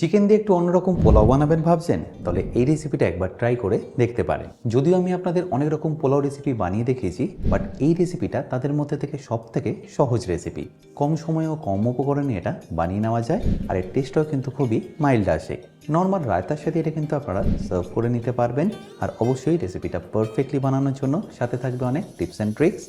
Chicken দিয়ে একটু অন্যরকম পোলাও বানাবেন ভাবছেন? তাহলে এই রেসিপিটা একবার ট্রাই করে দেখতে পারেন। যদিও আমি আপনাদের অনেক রকম পোলাও রেসিপি বানিয়ে দেখিয়েছি, বাট এই রেসিপিটা তাদের মধ্যে থেকে সব থেকে সহজ রেসিপি। কম সময় ও কম উপকরণে এটা বানিয়ে নেওয়া যায়, আর এর টেস্টটাও কিন্তু খুবই মাইল্ড আসে। নর্মাল রায়তার সাথে এটা কিন্তু আপনারা সার্ভ করে নিতে পারবেন। আর অবশ্যই রেসিপিটা পারফেক্টলি বানানোর জন্য সাথে থাকবে অনেক tips and tricks.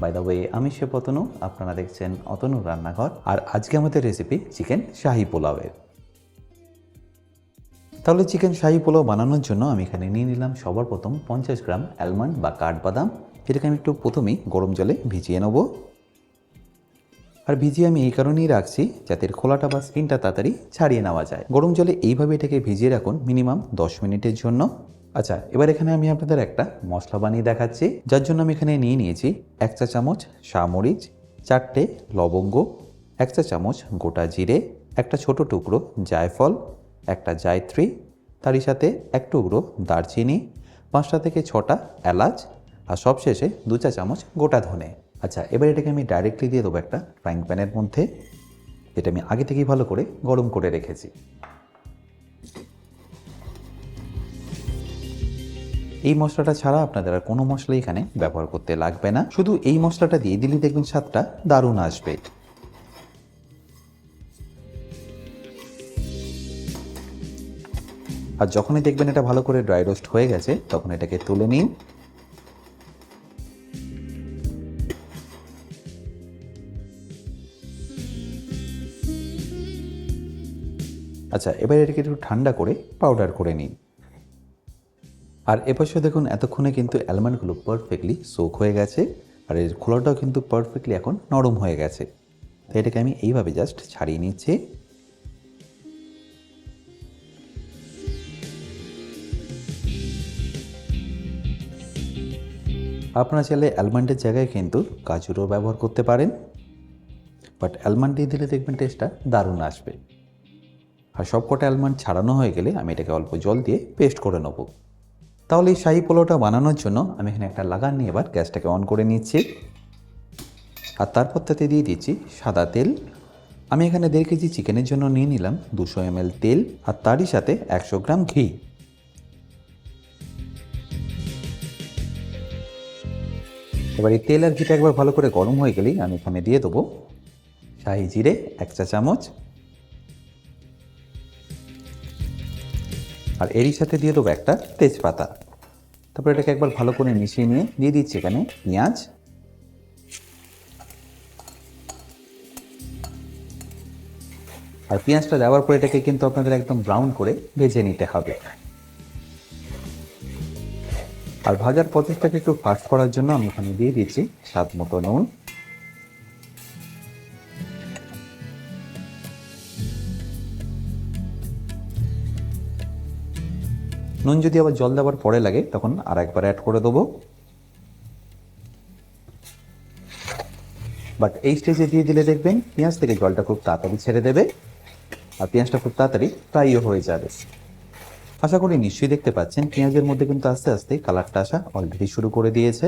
By the way, আমি শেফ অতনু, আপনারা দেখছেন অতনুর রান্নাঘর। আর আজকে আমাদের রেসিপি চিকেন শাহি পোলাওয়ের। তাহলে চিকেন শাহি পোলাও বানানোর জন্য আমি এখানে নিয়ে নিলাম সবার প্রথম 50 গ্রাম অ্যালমন্ড বা কাঠবাদাম। এটাকে আমি একটু প্রথমেই গরম জলে ভিজিয়ে নেব। আর ভিজিয়ে আমি এই কারণেই রাখছি যাতে এর খোলাটা বা স্কিনটা তাড়াতাড়ি ছাড়িয়ে নেওয়া যায়। গরম জলে এইভাবে এটাকে ভিজিয়ে রাখুন মিনিমাম 10 মিনিটের জন্য। আচ্ছা, এবার এখানে আমি আপনাদের একটা মশলা বানিয়ে দেখাচ্ছি, যার জন্য আমি এখানে নিয়ে নিয়েছি 1 চা চামচ শামরিচ, 4টে লবঙ্গ, 1 চা চামচ গোটা জিরে, একটা ছোট টুকরো জায়ফল, একটা জায়ত্রী, তারই সাথে 1 টুকরো দারচিনি, 5টা থেকে 6টা এলাচ, আর সবশেষে 2 চা চামচ গোটা ধনে। আচ্ছা, এবার এটাকে আমি ডাইরেক্টলি দিয়ে দেবো একটা ফ্রাইং প্যানের মধ্যে, যেটা আমি আগে থেকেই ভালো করে গরম করে রেখেছি। এই মশলাটা ছাড়া আপনাদের আর কোনো মশলা এখানে ব্যবহার করতে লাগবে না, শুধু এই মশলাটা দিয়ে দিলে দেখবেন স্বাদটা দারুণ আসবে। আর যখনই দেখবেন এটা ভালো করে ড্রাই রোস্ট হয়ে গেছে, তখন এটাকে তুলে নিন। আচ্ছা, এবার এটাকে একটু ঠান্ডা করে পাউডার করে নিন। আর এপাশে দেখুন এতক্ষণে কিন্তু অ্যালমন্ডগুলো পারফেক্টলি সোক হয়ে গেছে, আর এর খোলাটাও কিন্তু পারফেক্টলি এখন নরম হয়ে গেছে। তো এটাকে আমি এইভাবে জাস্ট ছাড়িয়ে নিচ্ছি। আপনারা চাইলে অ্যালমন্ডের জায়গায় কিন্তু কাজুরও ব্যবহার করতে পারেন, বাট অ্যালমন্ড দিয়ে দিলে দেখবেন টেস্টটা দারুণ আসবে। আর সবকটা অ্যালমন্ড ছাড়ানো হয়ে গেলে আমি এটাকে অল্প জল দিয়ে পেস্ট করে নেব। তাহলে এই শাহি পোলাওটা বানানোর জন্য আমি এখানে একটা লাগান নিয়ে এবার গ্যাসটাকে অন করে নিচ্ছি। আর তারপর তাতে দিয়ে দিচ্ছি সাদা তেল। আমি এখানে 1.5 কেজি চিকেনের জন্য নিয়ে নিলাম 200 ml তেল, আর তারই সাথে 100 গ্রাম ঘি। এবার এই তেল আর ঘিটা একবার ভালো করে গরম হয়ে গেলেই আমি এখানে দিয়ে দেবো শাহি জিরে 1 চা চামচ, আর এরই সাথে দিয়ে দেবো একটা তেজপাতা। তারপর এটাকে একবার ভালো করে মিশিয়ে নিয়ে দিয়ে দিচ্ছি এখানে পেঁয়াজ। আর পেঁয়াজটা দেওয়ার পর এটাকে কিন্তু আপনাদের একদম ব্রাউন করে ভেজে নিতে হবে। আর ভাজার প্রসেসটাকে একটু ফাস্ট করার জন্য আমি এখানে দিয়ে দিচ্ছি স্বাদ মতো নুন। নুন যদি আবার জল দেওয়ার পরে লাগে তখন আর একবার অ্যাড করে দেবো, বাট এই স্টেজে দিয়ে দিলে দেখবেন পেঁয়াজ থেকে জলটা খুব তাড়াতাড়ি ছেড়ে দেবে, আর পেঁয়াজটা খুব তাড়াতাড়ি ফ্রাইও হয়ে যাবে। আশা করি নিশ্চয়ই দেখতে পাচ্ছেন পেঁয়াজের মধ্যে কিন্তু আস্তে আস্তে কালারটা আসা অলরেডি শুরু করে দিয়েছে।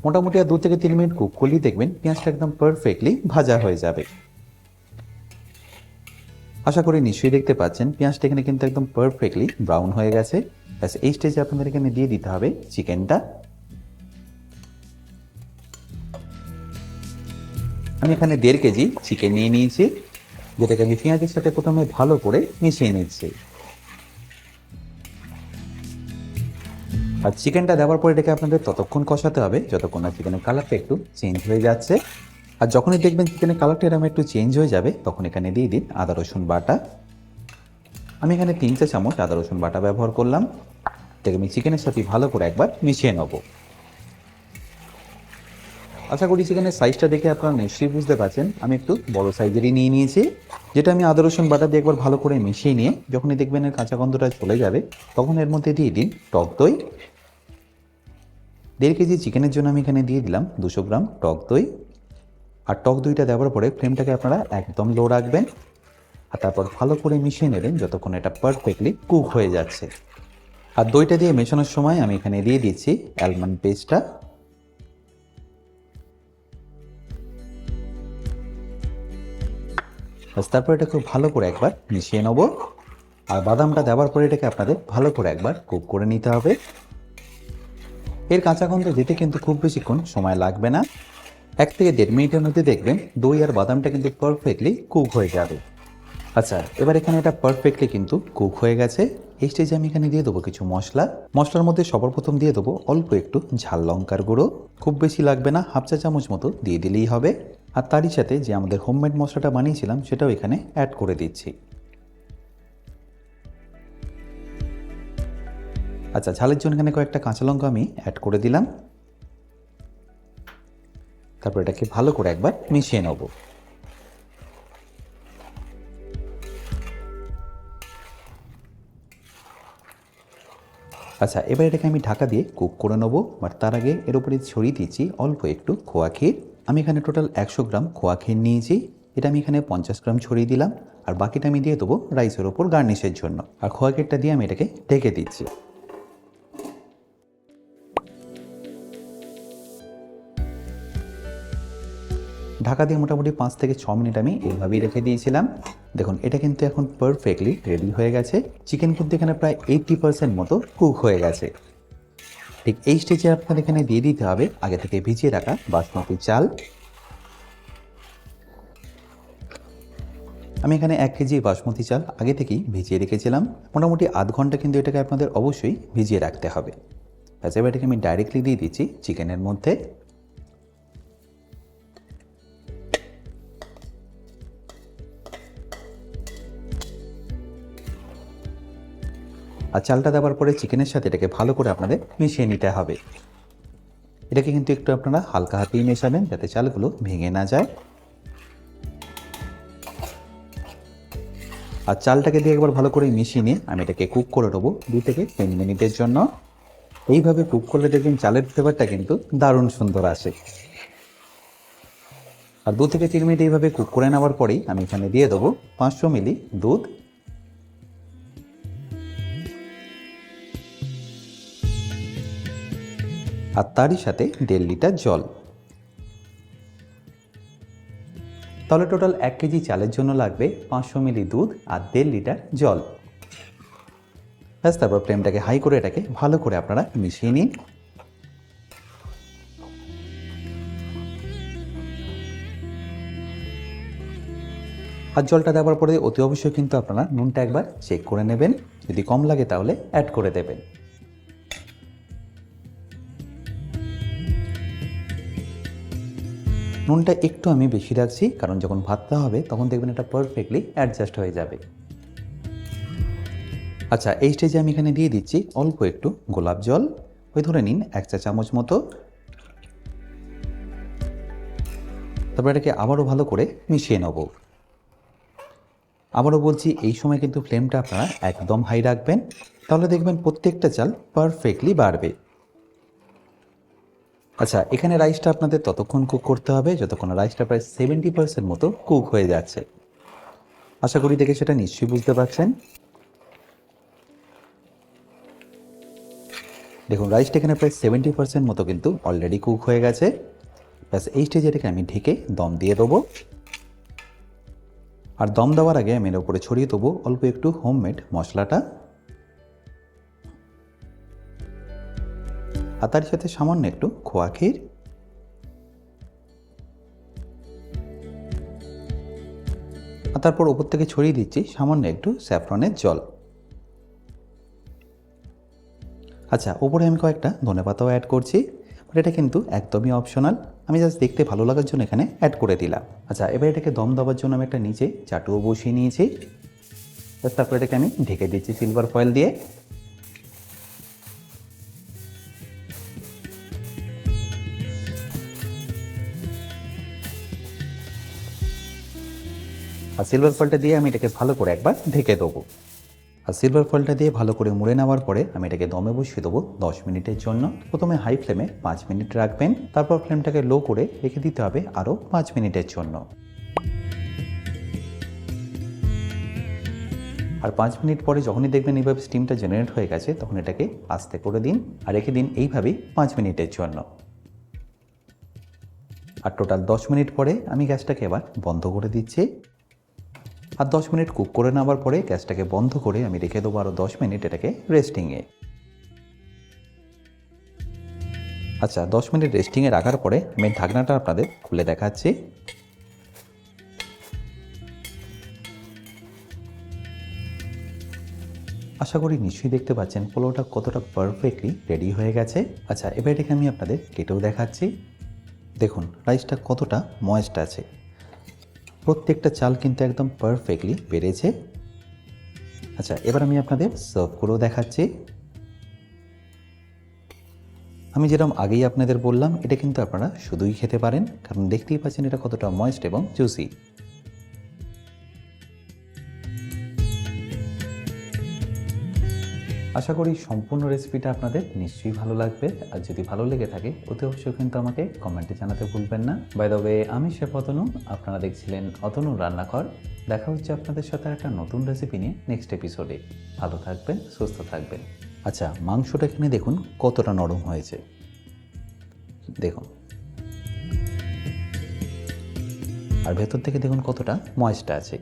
মোটামুটি আর 2 থেকে 3 মিনিট কুক করলেই দেখবেন পেঁয়াজটা একদম পারফেক্টলি ভাজা হয়ে যাবে। আশা করি নিশ্চয়ই দেখতে পাচ্ছেন পেঁয়াজটা এখানে কিন্তু একদম পারফেক্টলি ব্রাউন হয়ে গেছে। ব্যাস এই স্টেজে আপনাদের এখানে দিয়ে দিতে হবে চিকেনটা। আমি এখানে 1.5 কেজি চিকেন নিয়ে নিয়েছি, যেটাকে আমি পেঁয়াজের সাথে প্রথমে ভালো করে মিশিয়ে নিচ্ছি। আর চিকেনটা দেওয়ার পর এটাকে আপনাদের ততক্ষণ কষাতে হবে যতক্ষণ না চিকেনের কালারটা একটু চেঞ্জ হয়ে যাচ্ছে। আর যখনই দেখবেন চিকেনের কালারটা এরকম একটু চেঞ্জ হয়ে যাবে, তখন এখানে দিয়ে দিন আদা রসুন বাটা। আমি এখানে 3 চা চামচ আদা রসুন বাটা ব্যবহার করলাম। এটাকে আমি চিকেনের সাথে ভালো করে একবার মিশিয়ে নেব। আশা করি চিকেনের সাইজটা দেখে আপনারা নিশ্চয়ই বুঝতে পারছেন আমি একটু বড় সাইজেরই নিয়ে নিয়েছি, যেটা আমি আদা রসুন বাটা দিয়ে একবার ভালো করে মিশিয়ে নিয়ে যখনই দেখবেন এর কাঁচা গন্ধটা চলে যাবে তখন এর মধ্যে দিয়ে দিন টক দই। 1.5 কেজি চিকেনের জন্য আমি এখানে দিয়ে দিলাম 200 গ্রাম টক দই। আর টক দইটা দেওয়ার পরে ফ্লেমটাকে আপনারা একদম লো রাখবেন আর তারপর ভালো করে মিশিয়ে নেবেন যতক্ষণ এটা পারফেক্টলি কুক হয়ে যাচ্ছে। আর দইটা দিয়ে মেশানোর সময় আমি এখানে দিয়ে দিচ্ছি অ্যালমন্ড পেস্টটা। তারপর এটা খুব ভালো করে একবার মিশিয়ে নেব। আর বাদামটা দেওয়ার পরে এটাকে আপনাদের ভালো করে একবার কুক করে নিতে হবে। এর কাঁচা গন্ধ যেতে কিন্তু খুব বেশিক্ষণ সময় লাগবে না, 1 থেকে 1.5 মিনিটের মধ্যে দেখবেন দই আর বাদামটা কিন্তু পারফেক্টলি কুক হয়ে যাবে। আচ্ছা, এবার এখানে এটা পারফেক্টলি কিন্তু কুক হয়ে গেছে। এই স্টেজে আমি এখানে দিয়ে দেবো কিছু মশলার মধ্যে সবার প্রথম দিয়ে দেবো অল্প একটু ঝাল লঙ্কার গুঁড়ো, খুব বেশি লাগবে না, 1/2 চা চামচ মতো দিয়ে দিলেই হবে। আর তারই সাথে যে আমাদের হোমমেড মশলাটা বানিয়েছিলাম সেটাও এখানে অ্যাড করে দিচ্ছি। আচ্ছা, ঝালের জন্য এখানে কয়েকটা কাঁচা লঙ্কা আমি অ্যাড করে দিলাম। তারপর এটাকে ভালো করে একবার মিশিয়ে নেব। আচ্ছা, এবার এটাকে আমি ঢাকা দিয়ে কুক করে নেব। বাট তার আগে এর উপরে ছড়িয়ে দিচ্ছি অল্প একটু খোয়া ক্ষীর। আমি এখানে টোটাল 100 গ্রাম খোয়া ক্ষীর নিয়েছি, এটা আমি এখানে 50 গ্রাম ছড়িয়ে দিলাম। আর বাকিটা আমি দিয়ে দেবো রাইসের ওপর গার্নিশের জন্য। আর খোয়া ক্ষীরটা দিয়ে আমি এটাকে ঢেকে দিচ্ছি। ঢাকা দিয়ে মোটামুটি 5 থেকে 6 মিনিট আমি এইভাবেই রেখে দিয়েছিলাম। দেখুন এটা কিন্তু এখন পারফেক্টলি রেডি হয়ে গেছে। চিকেন কিন্তু এখানে প্রায় 80% মতো কুক হয়ে গেছে। ঠিক এই স্টেজে আপনার এখানে দিয়ে দিতে হবে আগে থেকে ভিজিয়ে রাখা বাসমতি চাল। আমি এখানে 1 কেজি বাসমতি চাল আগে থেকেই ভিজিয়ে রেখেছিলাম, মোটামুটি আধ ঘন্টা কিন্তু এটাকে আপনাদের অবশ্যই ভিজিয়ে রাখতে হবে। এবার এটাকে আমি ডাইরেক্টলি দিয়ে দিচ্ছি চিকেনের মধ্যে। আর চালটা দেওয়ার পরে চিকেনের সাথে এটাকে ভালো করে আপনাদের মিশিয়ে নিতে হবে। এটাকে কিন্তু একটু আপনারা হালকা হাতেই মেশাবেন যাতে চালগুলো ভেঙে না যায়। আর চালটাকে দিয়ে একবার ভালো করে মিশিয়ে নিয়ে আমি এটাকে কুক করে নেবো 2 থেকে 3 মিনিটের জন্য। এইভাবে কুক করলে দেখবেন চালের ফ্লেভারটা কিন্তু দারুণ সুন্দর আসে। আর 2 থেকে 3 মিনিট এইভাবে কুক করে নেওয়ার পরেই আমি এখানে দিয়ে দেবো 500 মিলি দুধ। আর তারই সাথে 1.5 লিটার জল। তাহলে টোটাল 1 কেজি চালের জন্য লাগবে 500 মিলি দুধ আর 1.5 লিটার জল। তারপর ফ্লেমটাকে হাই করে এটাকে ভালো করে আপনারা মিশিয়ে নিন। আর জলটা দেওয়ার পরে অতি অবশ্যই কিন্তু আপনারা নুনটা একবার চেক করে নেবেন, যদি কম লাগে তাহলে অ্যাড করে দেবেন। নুনটা একটু আমি বেশি রাখছি কারণ যখন ভাতটা হবে তখন দেখবেন এটা পারফেক্টলি অ্যাডজাস্ট হয়ে যাবে। আচ্ছা, এই স্টেজে আমি এখানে দিয়ে দিচ্ছি অল্প একটু গোলাপ জল, ওই ধরে নিন 1 চা চামচ মতো। তারপর এটাকে আবারও ভালো করে মিশিয়ে নেব। আবারও বলছি এই সময় কিন্তু ফ্লেমটা আপনারা একদম হাই রাখবেন, তাহলে দেখবেন প্রত্যেকটা চাল পারফেক্টলি বাড়বে। আচ্ছা, এখানে রাইসটা আপনাদের ততক্ষণ কুক করতে হবে যতক্ষণ রাইসটা প্রায় 70% মতো কুক হয়ে যাচ্ছে। আশা করি দেখে সেটা নিশ্চয়ই বুঝতে পারছেন। দেখুন রাইসটা এখানে প্রায় 70% মতো কিন্তু অলরেডি কুক হয়ে গেছে। ব্যাস এই স্টেজে এটাকে আমি ঢেকে দম দিয়ে দেবো। আর দম দেওয়ার আগে আমি এর উপরে ছড়িয়ে দেবো অল্প একটু হোমমেড মশলাটা। আর তার সাথে সামান্য একটু খোয়া ক্ষীর। আর তারপর ওপর থেকে ছড়িয়ে দিচ্ছি সামান্য একটু স্যাফরনের জল। আচ্ছা, ওপরে আমি কয়েকটা ধনেপাতাও অ্যাড করছি, বাট এটা কিন্তু একদমই অপশনাল, আমি জাস্ট দেখতে ভালো লাগার জন্য এখানে অ্যাড করে দিলাম। আচ্ছা, এবার এটাকে দম দেওয়ার জন্য আমি একটা নিচে চাটুও বসিয়ে নিয়েছি। তারপর এটাকে আমি ঢেকে দিচ্ছি সিলভার ফয়েল দিয়ে। আর সিলভার ফয়েলটা দিয়ে আমি এটাকে ভালো করে একবার ঢেকে দেবো। আর সিলভার ফয়েলটা দিয়ে ভালো করে মুড়ে নেওয়ার পরে আমি এটাকে দমে বসিয়ে দেবো 10 মিনিটের জন্য। প্রথমে হাই ফ্লেমে 5 মিনিট রাখবেন, তারপর ফ্লেমটাকে লো করে রেখে দিতে হবে আরও 5 মিনিটের জন্য। আর 5 মিনিট পরে যখনই দেখবেন এইভাবে স্টিমটা জেনারেট হয়ে গেছে, তখন এটাকে আস্তে করে দিন আর রেখে দিন এইভাবেই 5 মিনিটের জন্য। আর টোটাল 10 মিনিট পরে আমি গ্যাসটাকে এবার বন্ধ করে দিচ্ছি। আর 10 মিনিট কুক করে নেওয়ার পরে গ্যাসটাকে বন্ধ করে আমি রেখে দেবো আরও 10 মিনিট এটাকে রেস্টিংয়ে। আচ্ছা, 10 মিনিট রেস্টিংয়ে রাখার পরে আমি ঢাকনাটা আপনাদের খুলে দেখাচ্ছি। আশা করি নিশ্চয়ই দেখতে পাচ্ছেন পোলাওটা কতটা পারফেক্টলি রেডি হয়ে গেছে। আচ্ছা, এবার এটাকে আমি আপনাদের কেটেও দেখাচ্ছি। দেখুন রাইসটা কতটা ময়েস্ট আছে, প্রত্যেকটা চাল কিন্তু একদম পারফেক্টলি বেড়েছে। আচ্ছা, এবার আমি আপনাদের সার্ভ করেও দেখাচ্ছি। আমি যেরকম আগেই আপনাদের বললাম, এটা কিন্তু আপনারা শুধুই খেতে পারেন, কারণ দেখতেই পাচ্ছেন এটা কতটা ময়েস্ট এবং জুসি। আশা করি সম্পূর্ণ রেসিপিটা আপনাদের নিশ্চয়ই ভালো লাগবে। আর যদি ভালো লেগে থাকে অতি অবশ্যই কিন্তু আমাকে কমেন্টে জানাতে ভুলবেন না। বাই দ্য ওয়ে, আমি শেফ অতনু, আপনারা দেখছিলেন অতনু রান্নাঘর। দেখা হচ্ছে আপনাদের সাথে একটা নতুন রেসিপি নিয়ে নেক্সট এপিসোডে। ভালো থাকবেন, সুস্থ থাকবেন। আচ্ছা, মাংসটা এখানে দেখুন কতটা নরম হয়েছে, দেখুন। আর ভেতর থেকে দেখুন কতটা ময়েস্ট আছে।